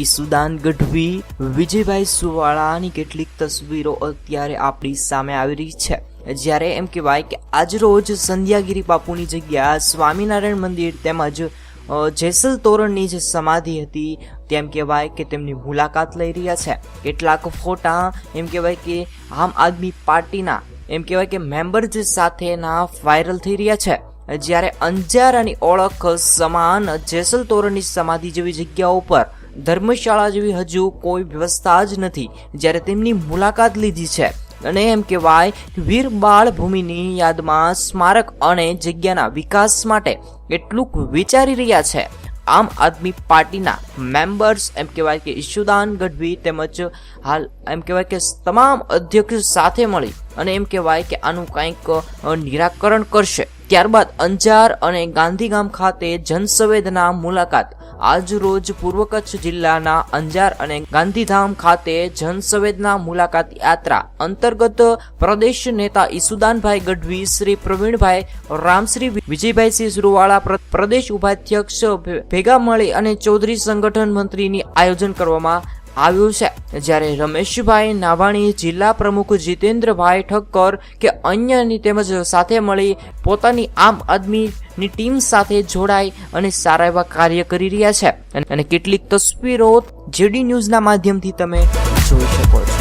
ઈસુદાન ગઢવી, વિજયભાઈ સુવાળાની કેટલીક તસવીરો અત્યારે આપણી સામે આવી રહી છે. જ્યારે એમ કહેવાય કે આજરોજ સંધ્યાગીરી બાપુની જગ્યા સ્વામિનારાયણ મંદિર તેમજ જેસલ તોરણની જે સમાધિ હતી તેમ કહેવાય કે તેમની મુલાકાત લઈ રહ્યા છે. કેટલાક ફોટા એમ કહેવાય કે આમ આદમી પાર્ટીના એમ કહેવાય કે મેમ્બર સાથેના વાયરલ થઈ રહ્યા છે. જ્યારે અંજારની ઓળખ સમાન જેસલ તોરણની સમાધિ જેવી જગ્યાઓ પર ધર્મશાળા જેવી હજુ કોઈ વ્યવસ્થા જ નથી. જ્યારે તેમની મુલાકાત લીધી છે અને એમ કહેવાય વીર બાળ ભૂમિની યાદમાં સ્મારક અને જગ્યાના વિકાસ માટે કેટલુંક વિચારી રહ્યા છે. આમ આદમી પાર્ટીના મેમ્બર્સ એમ કહેવાય કે ઈશુદાન ગઢવી તેમજ હાલ એમ કહેવાય કે તમામ અધ્યક્ષ સાથે મળી અને એમ કહેવાય કે આનું કંઈક નિરાકરણ કરશે. ત્યારબાદ અંજાર અને ગાંધીગામ ખાતે જનસંવેદના મુલાકાત. આજ રોજ પૂર્વ કચ્છ જિલ્લાના અંજાર અને ગાંધીધામ ખાતે જનસંવેદના મુલાકાત યાત્રા અંતર્ગત પ્રદેશ નેતા ઈસુદાનભાઈ ગઢવી, શ્રી પ્રવીણભાઈ રામશ્રી, વિજયભાઈ સુવાળા પ્રદેશ ઉપાધ્યક્ષ ભેગા મળી અને ચૌધરી સંગઠન મંત્રીની આયોજન કરવામાં આવ્યું છે. જ્યારે રમેશભાઈ નાભાણી, જિલ્લા પ્રમુખ જીતેન્દ્રભાઈ ઠક્કર કે અન્યની તેમજ સાથે મળી પોતાની આમ આદમીની ટીમ સાથે જોડાઈ અને સારા એવા કાર્ય કરી રહ્યા છે. અને કેટલીક તસવીરો જેડી ન્યૂઝના માધ્યમથી તમે જોઈ શકો છો.